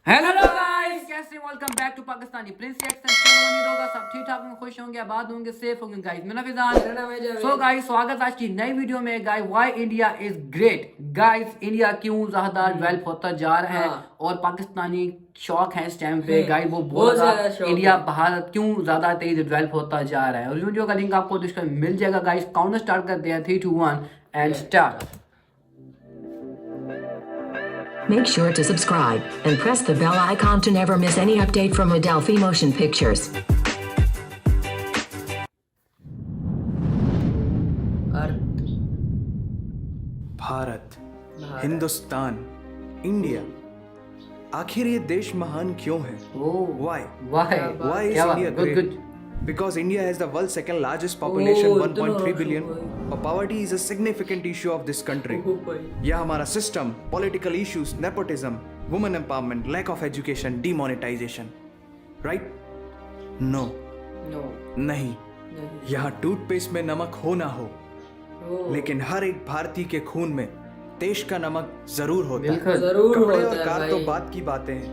Hello guys, कैसे welcome back to Pakistani prince reaction. उम्मीद होगा सब ठीक ठाक होंगे, खुश होंगे, आबाद होंगे, सेफ होंगे। गाइस मेरा फिजान। सो गाइस स्वागत आज की नई वीडियो में। Guys why India is great. Guys India क्यों ज्यादा डेवलप होता जा रहा है और पाकिस्तानी शौक है इस टाइम पे। गाइस वो बहुत ज्यादा इंडिया भारत क्यों ज्यादा तेज डेवलप होता जा रहा है और वीडियो का लिंक आपको डिस्क्रिप्शन मिल जाएगा। गाइस काउंटर स्टार्ट करते हैं 3 2 1 and start. Make sure to subscribe and press the bell icon to never miss any update from Adelphi Motion Pictures. Bharat, Hindustan, India, आखिर ये देश महान क्यों है? Why? Is India great? Because India has the world's second largest population, 1.3 billion. और poverty is a significant issue of this country. यह हमारा system, political issues, nepotism, women empowerment, lack of education, demonetization, right? No. नहीं। यहाँ toothpaste में नमक हो ना हो, लेकिन हर एक भारतीय के खून में देश का नमक जरूर होता है। कपड़े और कार तो बात की बातें हैं,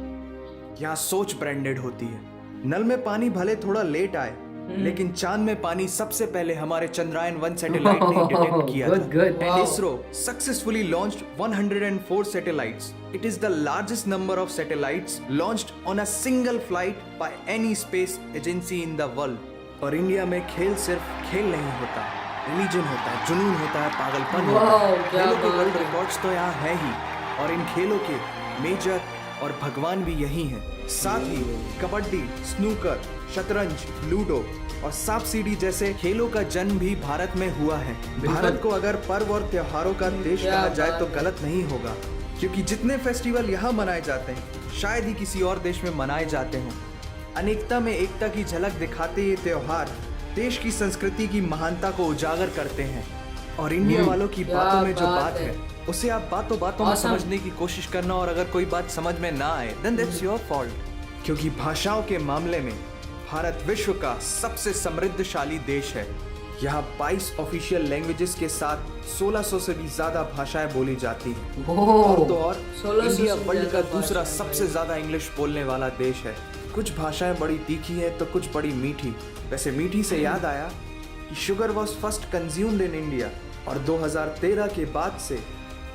यहाँ सोच ब्रांडेड होती है। नल में पानी भले थोड़ा लेट आए, लेकिन चांद में पानी सबसे पहले हमारे चंद्रयान 1 सैटेलाइट ने डिटेक्ट किया था। And ISRO successfully launched 104 satellites. It is the largest number of satellites launched on a single flight by any space agency in the world. और इंडिया में खेल सिर्फ खेल नहीं होता, रिलीजन होता है, जुनून होता है, पागलपन होता है। खेलों के वर्ल्ड रिकॉर्ड्स तो यहाँ है ही, और इन खेलों के मेजर और भगवान भी यही हैं। साथ ही कबड्डी, स्नूकर, शतरंज, लूडो और सांप सीढ़ी जैसे खेलों का जन्म भी भारत में हुआ है। भारत को अगर पर्व और त्योहारों का देश कहा जाए तो गलत नहीं होगा, क्योंकि जितने फेस्टिवल यहाँ मनाए जाते हैं शायद ही किसी और देश में मनाए जाते हों। अनेकता में एकता की झलक दिखाते ये त्योहार देश की संस्कृति की महानता को उजागर करते हैं। और इंडिया वालों की बातों में जो बात है उसे आप बातों बातों में समझने की कोशिश करना, और अगर कोई बात समझ में ना आए देन दैट्स योर फॉल्ट। क्योंकि भाषाओं के मामले में भारत विश्व का सबसे समृद्धशाली देश है। यहाँ 22 ऑफिशियल लैंग्वेजेस के साथ 1600 से भी ज्यादा भाषाएं बोली जाती हैं। और तो और इंडिया वर्ल्ड का दूसरा सबसे ज्यादा इंग्लिश बोलने वाला देश है। कुछ भाषाएं बड़ी तीखी है तो कुछ बड़ी मीठी। वैसे मीठी से याद आया कि sugar was first consumed in India, और 2013 के बाद से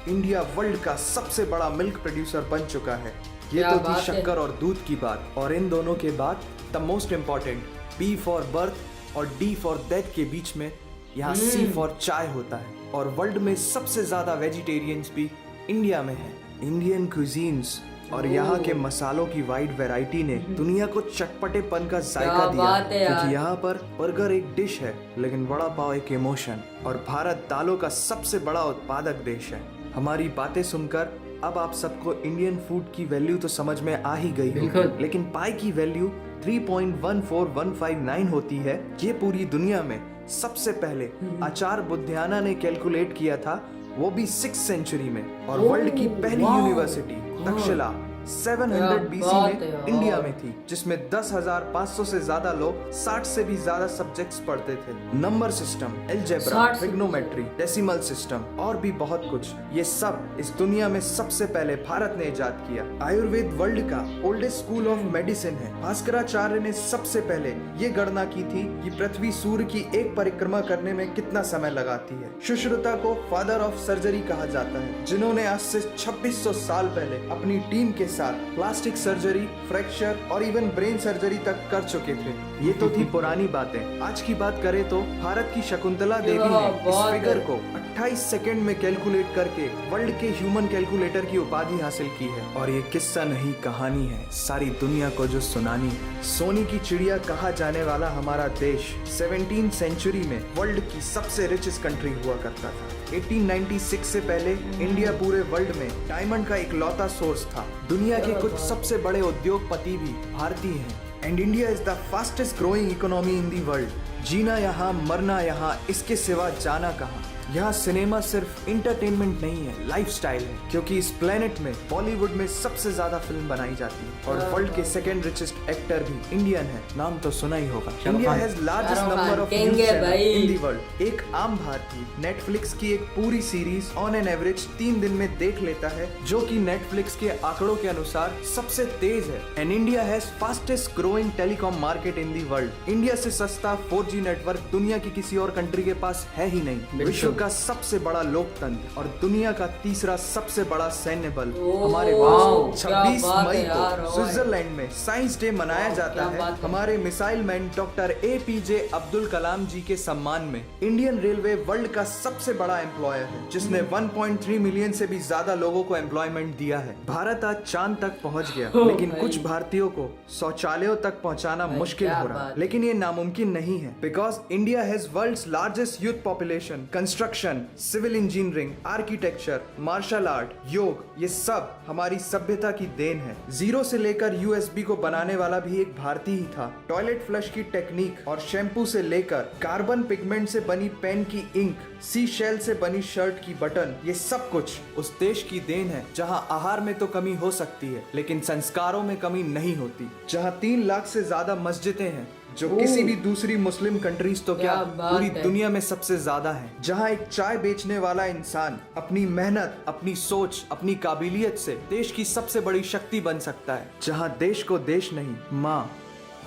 इंडिया वर्ल्ड का सबसे बड़ा मिल्क प्रोड्यूसर बन चुका है। ये तो थी शक्कर और दूध की बात, और इन दोनों के बाद the most important B for birth और डी फॉर डेथ के बीच में यहाँ सी फॉर चाय होता है। और वर्ल्ड में सबसे ज्यादा वेजिटेरियंस भी इंडिया में है। इंडियन क्यूजीन्स और यहाँ के मसालों की वाइड वैरायटी ने दुनिया को चटपटेपन का जायका दिया है। क्योंकि यहाँ पर बर्गर एक डिश है, लेकिन वड़ा पाव एक इमोशन। और भारत दालों का सबसे बड़ा उत्पादक देश है। हमारी बातें सुनकर अब आप सबको इंडियन फूड की वैल्यू तो समझ में आ ही गई होगी, लेकिन पाई की वैल्यू 3.14159 होती है। ये पूरी दुनिया में सबसे पहले आचार्य बुद्धियाना ने कैलकुलेट किया था, वो भी 6th सेंचुरी में। और वर्ल्ड की पहली यूनिवर्सिटी तक्षशिला 700 BC में इंडिया में थी, जिसमें 10,500 से ज्यादा लोग 60 से भी ज्यादा सब्जेक्ट्स पढ़ते थे। Number system, algebra, trigonometry, decimal system और भी बहुत कुछ, ये सब इस दुनिया में सबसे पहले भारत ने इजाद किया। आयुर्वेद वर्ल्ड का ओल्डेस्ट स्कूल ऑफ मेडिसिन है। भास्कराचार्य ने सबसे पहले ये गणना की थी कि पृथ्वी सूर्य की एक परिक्रमा करने में कितना समय लगाती है। सुश्रुता को फादर ऑफ सर्जरी कहा जाता है, जिन्होंने आज से 2600 साल पहले अपनी टीम के साथ प्लास्टिक सर्जरी, फ्रैक्चर और इवन ब्रेन सर्जरी तक कर चुके थे। ये तो थी पुरानी बातें। आज की बात करें तो भारत की शकुंतला देवी ने इस फिगर को 28 सेकंड में कैलकुलेट करके वर्ल्ड के ह्यूमन कैलकुलेटर की उपाधि हासिल की है। और ये किस्सा नहीं कहानी है, सारी दुनिया को जो सुनानी है। सोने की चिड़िया कहा जाने वाला हमारा देश 17th सेंचुरी में वर्ल्ड की सबसे रिचेस्ट कंट्री हुआ करता था। 1896 से पहले इंडिया पूरे वर्ल्ड में डायमंड का इकलौता सोर्स था। दुनिया के कुछ सबसे बड़े उद्योगपति भी भारतीय हैं। And India is the fastest growing economy in the world. जीना यहाँ, मरना यहाँ, इसके सिवा जाना कहाँ। यहाँ सिनेमा सिर्फ इंटरटेनमेंट नहीं है, लाइफस्टाइल है, क्योंकि इस प्लेनेट में बॉलीवुड में सबसे ज्यादा फिल्म बनाई जाती है और वर्ल्ड के सेकंड रिचेस्ट एक्टर भी इंडियन है। नाम तो सुना ही होगा। India has largest number of news channel in the world. एक आम भारतीय नेटफ्लिक्स की एक पूरी सीरीज ऑन एन एवरेज 3 दिन में देख लेता है, जो कि नेटफ्लिक्स के आंकड़ों के अनुसार सबसे तेज है। And India has fastest growing telecom market in the world. India से सस्ता 4G नेटवर्क दुनिया की किसी और कंट्री के पास है ही नहीं। विश्व का सबसे बड़ा लोकतंत्र और दुनिया का तीसरा सबसे बड़ा सैन्य बल हमारे पास। 26 मई को स्विट्जरलैंड में साइंस डे मनाया जाता है हमारे missile man doctor APJ Abdul Kalam ji के सम्मान में। इंडियन रेलवे वर्ल्ड का सबसे बड़ा एम्प्लॉयर है, जिसने 1.3 मिलियन से भी ज्यादा लोगों को एम्प्लॉयमेंट दिया है। भारत आज चांद तक पहुंच गया, लेकिन कुछ भारतीयों को शौचालयों तक पहुंचाना मुश्किल हो रहा है। लेकिन ये नामुमकिन नहीं है, because India has world's largest youth population. Construction, civil engineering, architecture, martial art, योग, ये सब हमारी सभ्यता की देन है। जीरो से लेकर USB को बनाने वाला भी एक भारतीय ही था। टॉयलेट फ्लश की टेक्निक और शैम्पू से लेकर कार्बन पिगमेंट से बनी पेन की इंक, सी शेल से बनी शर्ट की बटन, ये सब कुछ उस देश की देन है जहां आहार में तो कमी हो सकती है, लेकिन संस्कारों में कमी नहीं होती। जहां 3 लाख से ज्यादा मस्जिदें हैं, जो किसी भी दूसरी मुस्लिम कंट्रीज तो क्या पूरी दुनिया में सबसे ज्यादा है। जहां एक चाय बेचने वाला इंसान अपनी मेहनत, अपनी सोच, अपनी काबिलियत से देश की सबसे बड़ी शक्ति बन सकता है। जहां देश को देश नहीं, माँ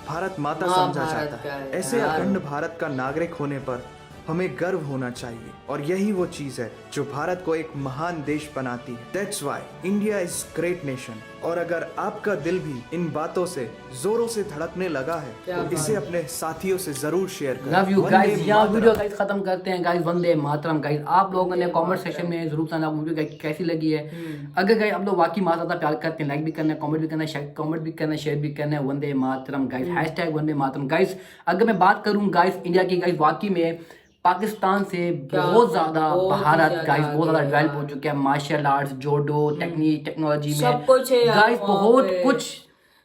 भारत माता समझा जाता है। ऐसे अखंड भारत का नागरिक होने पर हमें गर्व होना चाहिए, और यही वो चीज है जो भारत को एक महान देश बनाती है। That's why India is great nation। और अगर आपका दिल भी इन बातों से जोरों से धड़कने लगा है, तो इसे अपने साथियों से जरूर शेयर करें। Love you guys. यहाँ वीडियो गाइस खत्म करते हैं गाइस। वंदे मातरम गाइस। आप लोगों ने कमेंट सेक्शन में जरूर बताना वीडियो कैसी लगी है। अगर गाइस आप लोग वाकई माता प्यार करते हैं, लाइक भी करना है, कमेंट भी करना है, कमेंट भी करना है, शेयर भी करना है। Vande Mataram guys, hashtag Vande Mataram guys. अगर मैं बात करूँ गाइस इंडिया की, गाइस वाकई में पाकिस्तान से बहुत ज्यादा भारत गाइस बहुत ज्यादा डेवलप हो चुका है। मार्शल आर्ट्स, जोडो, टेक्नोलॉजी में सब कुछ है गाइस, बहुत कुछ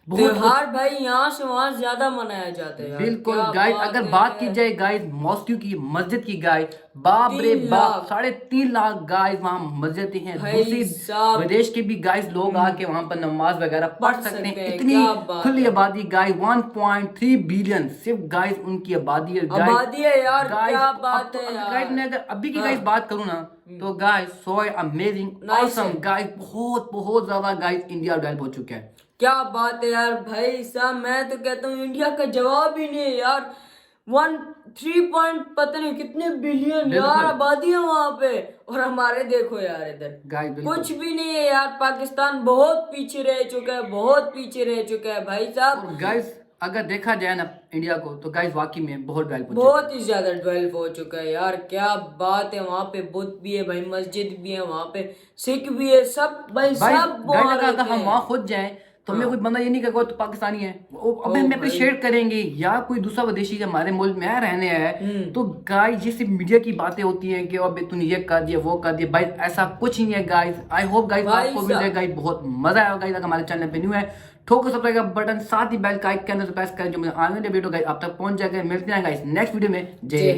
त्योहार भाई यहाँ से वहाँ ज्यादा मनाया जाता है। बिल्कुल गाइस। अगर बात की जाए गाइस मॉस्क्यू की, मस्जिद की गाइस, बाप रे बाप 3.5 लाख गाइस वहाँ मस्जिदें हैं। दूसरी विदेश के भी गाइस लोग आके वहाँ पर नमाज वगैरह पढ़ सकते हैं। इतनी खुली आबादी गाइस, 1.3 बिलियन सिर्फ गाइस उनकी आबादी है। आबादी है यार, क्या बात है यार। गाइस मैं अगर अभी की गाइस बात करूँ ना, तो guys so amazing, awesome guys, बहुत ज्यादा गाइस इंडिया डेवलप हो चुका है। क्या बात है यार भाई साहब, मैं तो कहता हूँ इंडिया का जवाब ही नहीं है यार। 3 पता नहीं कितने बिलियन यार आबादी है वहाँ पे, और हमारे देखो यार इधर कुछ भी नहीं है यार। पाकिस्तान बहुत पीछे रह चुका है, बहुत पीछे रह चुका है भाई साहब। गाइस अगर देखा जाए ना इंडिया को, तो गाइस वाकई में बहुत डेवलप बहुत ही ज्यादा डेवलप हो चुका है यार। क्या बात है, वहाँ पे बुद्ध भी है भाई, मस्जिद भी है वहाँ पे, सिख भी है, सब भाई सब। अगर हम वहाँ खुद जाए तो हमें कोई बंदा ये नहीं कहेगा तो पाकिस्तानी है, अभी हमें अप्रिशिएट करेंगे। या कोई दूसरा विदेशी हमारे मुल्क में रहने आए, तो गाइस जैसे मीडिया की बातें होती हैं कि अब तूने ये कर दिया वो कर दिया, भाई ऐसा कुछ नहीं है गाइस। आई होप गाइस आपको वीडियो गाइस बहुत मजा आया गाइस। अगर हमारे चैनल पे न्यू है ठोको सब्सक्राइब का बटन, साथ ही बेल का आइकन प्रेस करें, जो मुझे आने वाले वीडियो गाइस आप तक पहुंच जाएगा। मिलते हैं गाइस नेक्स्ट वीडियो में। जय